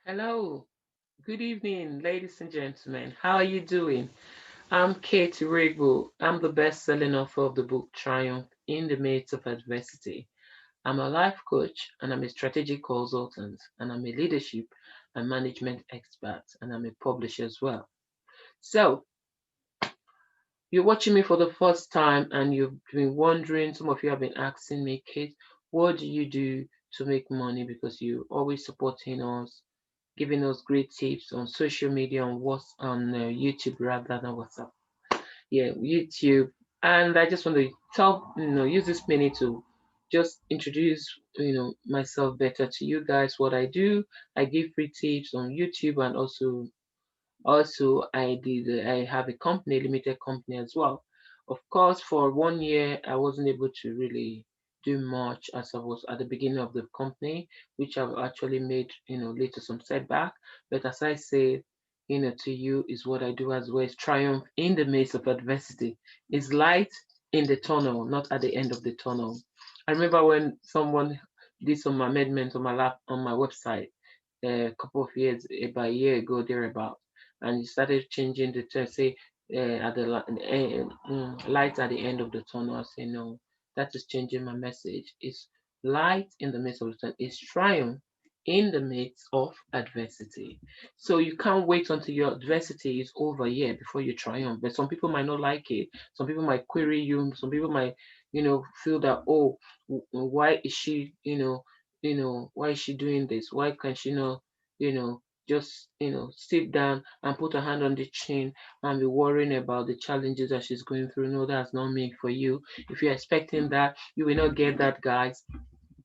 Hello, good evening, ladies and gentlemen. How are you doing? I'm Kate Rigbo. I'm the best-selling author of the book Triumph in the Midst of Adversity. I'm a life coach and I'm a strategic consultant and I'm a leadership and management expert and I'm a publisher as well. So, you're watching me for the first time and you've been wondering, some of you have been asking me, Kate, what do you do to make money? Because you're always supporting us, giving us great tips on social media, on what's on YouTube rather than WhatsApp. Yeah, YouTube. And I just want to tell, use this minute to just introduce, myself better to you guys. What I do, I give free tips on YouTube, and also I have a company, limited company as well. Of course, for 1 year I wasn't able to really do much as I was at the beginning of the company, which I've actually made, later some setback. But as I say, to you is what I do as well, is triumph in the midst of adversity. Is light in the tunnel, not at the end of the tunnel. I remember when someone did some amendment on my website a couple of years, about a year ago, thereabout, and you started changing the term, say at the light at the end of the tunnel. I say no, that is changing my message. It's light in the midst of the tunnel. It's triumph in the midst of adversity. So you can't wait until your adversity is over, yeah, before you triumph. But some people might not like it. Some people might query you. Some people might, feel that, oh, why is she, why is she doing this? Why can't she not, just, sit down and put her hand on the chin and be worrying about the challenges that she's going through? No, that's not meant for you. If you're expecting that, you will not get that, guys.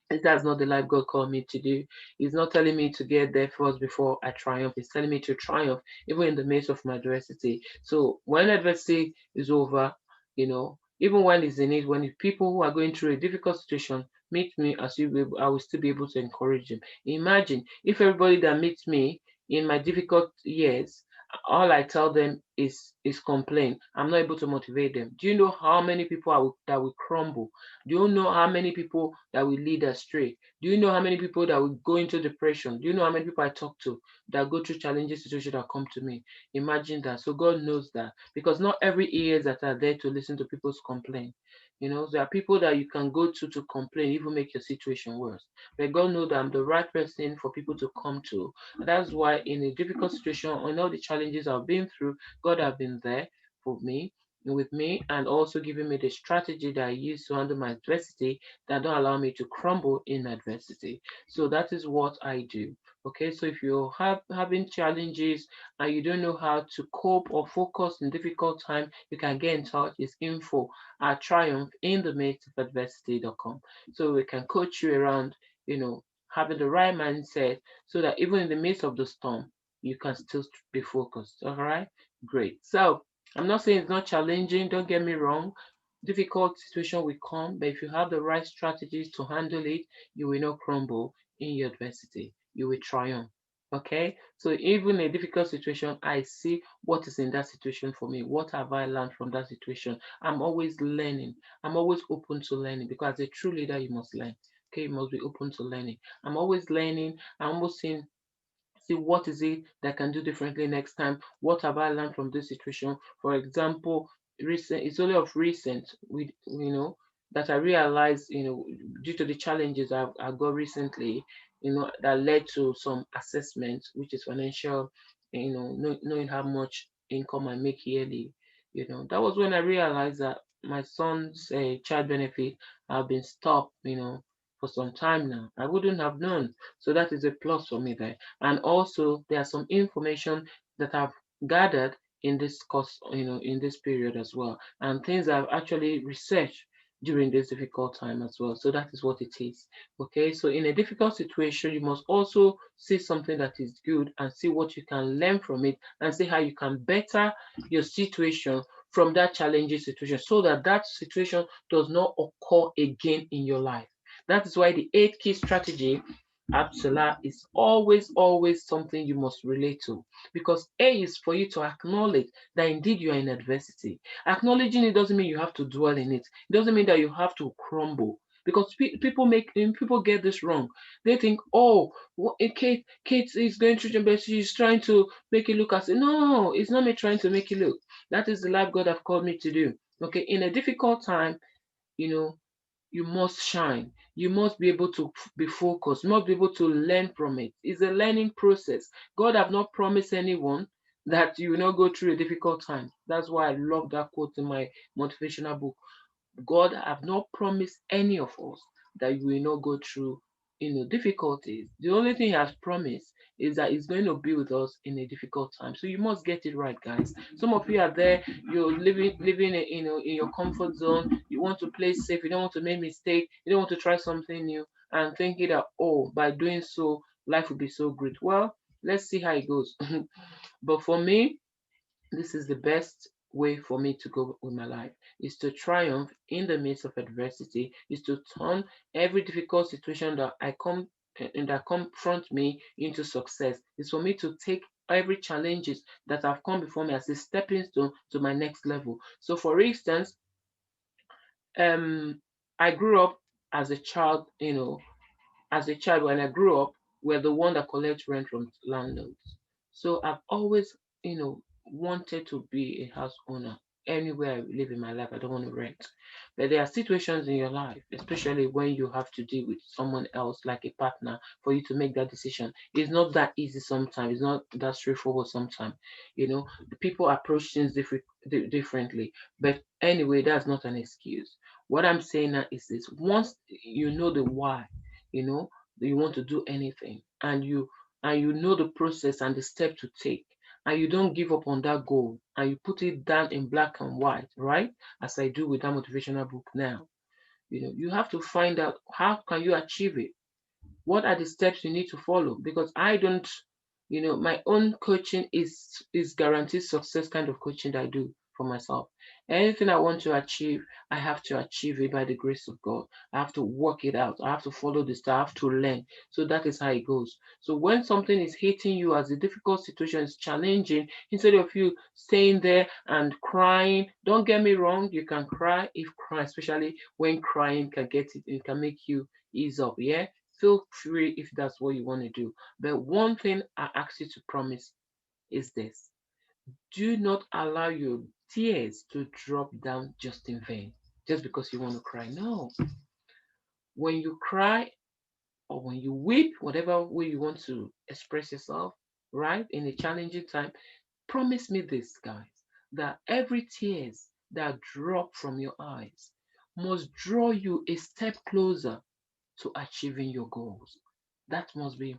That's not the life God called me to do. He's not telling me to get there first before I triumph. He's telling me to triumph even in the midst of my adversity. So when adversity is over, even when it's in it, when people who are going through a difficult situation meet me, I will still be able to encourage them. Imagine if everybody that meets me in my difficult years, all I tell them is complain. I'm not able to motivate them. Do you know how many people that will crumble? Do you know how many people that will lead astray? Do you know how many people that will go into depression? Do you know how many people I talk to that go through challenging situations that come to me? Imagine that. So God knows that, because not every ears that are there to listen to people's complaint. There are people that you can go to complain, even make your situation worse. But God knows that I'm the right person for people to come to. And that's why in a difficult situation, on all the challenges I've been through, God have been there for me, with me, and also giving me the strategy that I use to handle my adversity that don't allow me to crumble in adversity. So that is what I do. Okay, so if you're having challenges and you don't know how to cope or focus in difficult time, you can get in touch. It's info at triumph in the midst of adversity.com. So we can coach you around, having the right mindset so that even in the midst of the storm, you can still be focused. All right, great. So I'm not saying it's not challenging, don't get me wrong. Difficult situation will come, but if you have the right strategies to handle it, you will not crumble in your adversity. You will triumph. Okay? So even a difficult situation, I see what is in that situation for me. What have I learned from that situation? I'm always learning. I'm always open to learning, because as a true leader, you must learn. Okay, you must be open to learning. I'm always learning. I'm almost seeing, see what is it that I can do differently next time. What have I learned from this situation? For example, it's only of recent with, that I realized, due to the challenges I got recently, that led to some assessment, which is financial, knowing how much income I make yearly. That was when I realized that my son's child benefit have been stopped, for some time now. I wouldn't have known. So that is a plus for me there. And also, there are some information that I've gathered in this course, in this period as well, and things I've actually researched during this difficult time as well. So that is what it is. Okay, so in a difficult situation, you must also see something that is good and see what you can learn from it, and see how you can better your situation from that challenging situation, so that that situation does not occur again in your life. That is why the 8 key strategy, Absala, is always, always something you must relate to. Because A is for you to acknowledge that indeed you are in adversity. Acknowledging it doesn't mean you have to dwell in it. It doesn't mean that you have to crumble. Because people get this wrong. They think, oh, Kate is going through but she's trying to make it look as no, it's not me trying to make it look. That is the life God have called me to do. Okay, in a difficult time, you know, you must shine. You must be able to be focused. You must be able to learn from it. It's a learning process. God have not promised anyone that you will not go through a difficult time. That's why I love that quote in my motivational book. God have not promised any of us that you will not go through, difficulties. The only thing He has promised is that He's going to be with us in a difficult time. So you must get it right, guys. Some of you are there, you're living in your comfort zone. You want to play safe. You don't want to make mistake. You don't want to try something new, and thinking that, oh, by doing so, life will be so great. Well, let's see how it goes. But for me, this is the best way for me to go with my life, is to triumph in the midst of adversity, is to turn every difficult situation that I come and that confront me into success. Is for me to take every challenges that have come before me as a stepping stone to my next level. So for instance, um I grew up as a child, as a child, when I grew up, we're the one that collects rent from landlords. So I've always, wanted to be a house owner. Anywhere I live in my life, I don't want to rent. But there are situations in your life, especially when you have to deal with someone else, like a partner, for you to make that decision. It's not that easy sometimes. It's not that straightforward sometimes. The people approach things differently. But anyway, that's not an excuse. What I'm saying now is this: once you know the why, you know you want to do anything, and you know the process and the step to take, and you don't give up on that goal, and you put it down in black and white, right, as I do with that motivational book now. You have to find out how can you achieve it. What are the steps you need to follow? Because I don't, my own coaching is guaranteed success kind of coaching that I do for myself. Anything I want to achieve, I have to achieve it by the grace of God. I have to work it out. I have to follow the steps. I have to learn. So that is how it goes. So when something is hitting you as a difficult situation is challenging, instead of you staying there and crying, don't get me wrong, you can cry if cry, especially when crying can it can make you ease up. Yeah, feel free if that's what you want to do. But one thing I ask you to promise is this: do not allow your tears to drop down just in vain, just because you want to cry. No. When you cry or when you weep, whatever way you want to express yourself, right, in a challenging time, promise me this, guys, that every tears that drop from your eyes must draw you a step closer to achieving your goals. That must be,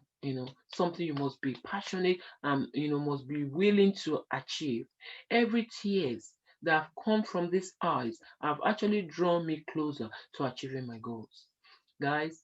something you must be passionate and, must be willing to achieve. Every tears that have come from these eyes have actually drawn me closer to achieving my goals. Guys,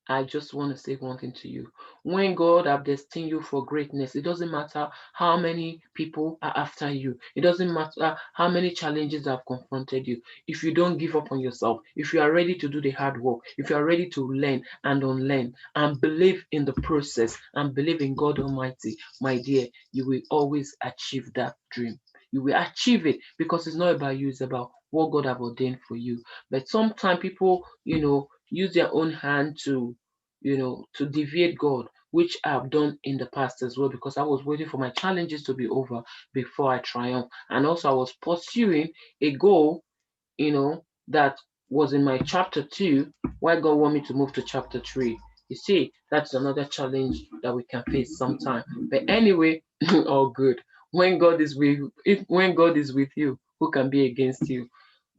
I just want to say one thing to you. When God have destined you for greatness, it doesn't matter how many people are after you. It doesn't matter how many challenges have confronted you. If you don't give up on yourself, if you are ready to do the hard work, if you are ready to learn and unlearn and believe in the process and believe in God Almighty, my dear, you will always achieve that dream. You will achieve it because it's not about you, it's about what God have ordained for you. But sometimes people, use their own hand to deviate God, which I've done in the past as well, because I was waiting for my challenges to be over before I triumph. And also I was pursuing a goal, that was in my chapter 2, why God want me to move to chapter 3. You see, that's another challenge that we can face sometime. But anyway, all good. When God is with you, who can be against you?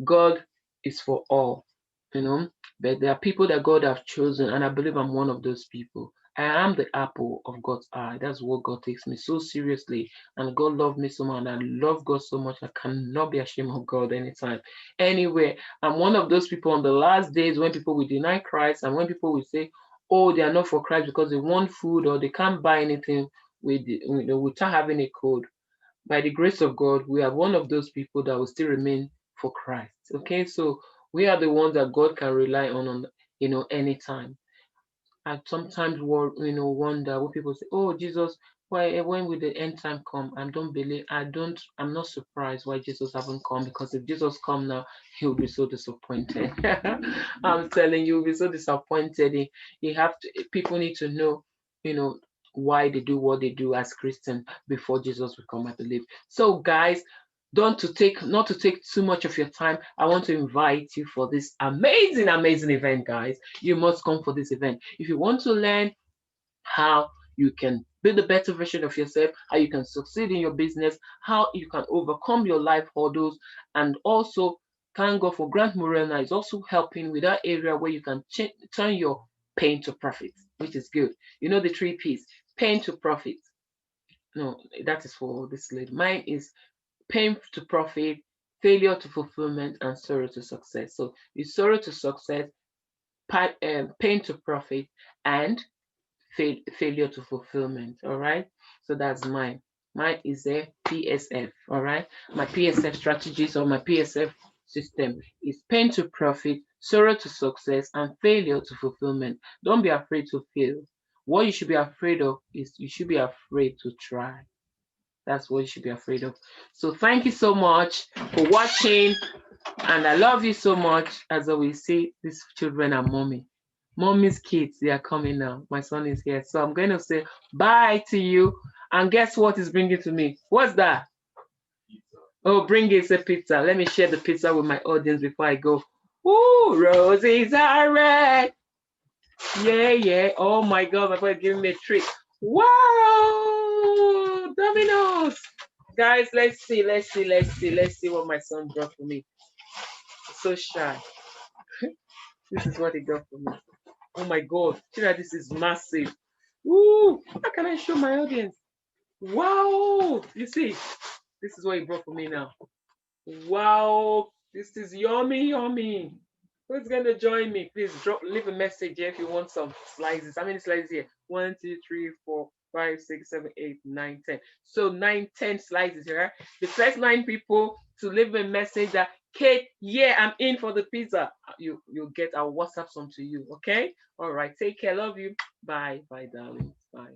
God is for all, you know. But there are people that God have chosen, and I believe I'm one of those people. I am the apple of God's eye. That's what God takes me so seriously. And God loved me so much, and I love God so much. I cannot be ashamed of God anytime. Anyway, I'm one of those people on the last days when people will deny Christ, and when people will say, oh, they are not for Christ because they want food or they can't buy anything without having a code. By the grace of God, we are one of those people that will still remain for Christ. Okay, so we are the ones that God can rely on anytime. I sometimes wonder when people say, "Oh, Jesus Why when will the end time come? I'm not surprised why Jesus haven't come, because if Jesus come now, he'll be so disappointed. I'm telling you, he'll be so disappointed. He have to people need to know, you know, why they do what they do as Christians before Jesus will come, I believe. So guys, don't to take not to take too much of your time. I want to invite you for this amazing, amazing event, guys. You must come for this event. If you want to learn how you can build a better version of yourself, how you can succeed in your business, how you can overcome your life hurdles, and also thank God for Grant Morena is also helping with that area where you can turn your pain to profit, which is good. You know the three P's: pain to profit. No, that is for this lady. Mine is pain to profit, failure to fulfillment, and sorrow to success. So it's sorrow to success, pain to profit, and failure to fulfillment. All right. So that's mine. Mine is a PSF. All right. My PSF strategies or my PSF system is pain to profit, sorrow to success, and failure to fulfillment. Don't be afraid to fail. What you should be afraid of is you should be afraid to try. That's what you should be afraid of. So thank you so much for watching. And I love you so much. As always say, these children are mommy. Mommy's kids, they are coming now. My son is here. So I'm going to say bye to you. And guess what is bringing to me? What's that? Oh, bring it a pizza. Let me share the pizza with my audience before I go. Ooh, roses are red. Yeah, yeah. Oh my God, my boy giving me a treat. Wow, Domino's. Guys, let's see what my son brought for me. So shy. This is what he got for me. Oh my God, Chira, this is massive. Ooh, how can I show my audience? Wow, you see, this is what he brought for me now. Wow, this is yummy, yummy. Who's gonna join me? Please leave a message here if you want some slices. How many slices here? 1, 2, 3, 4, 5, 6, 7, 8, 9, 10. So 9, 10 slices here. The first 9 people to leave a message that Kate, yeah, I'm in for the pizza. You'll get our WhatsApp some to you. Okay? All right. Take care. Love you. Bye. Bye, darling. Bye.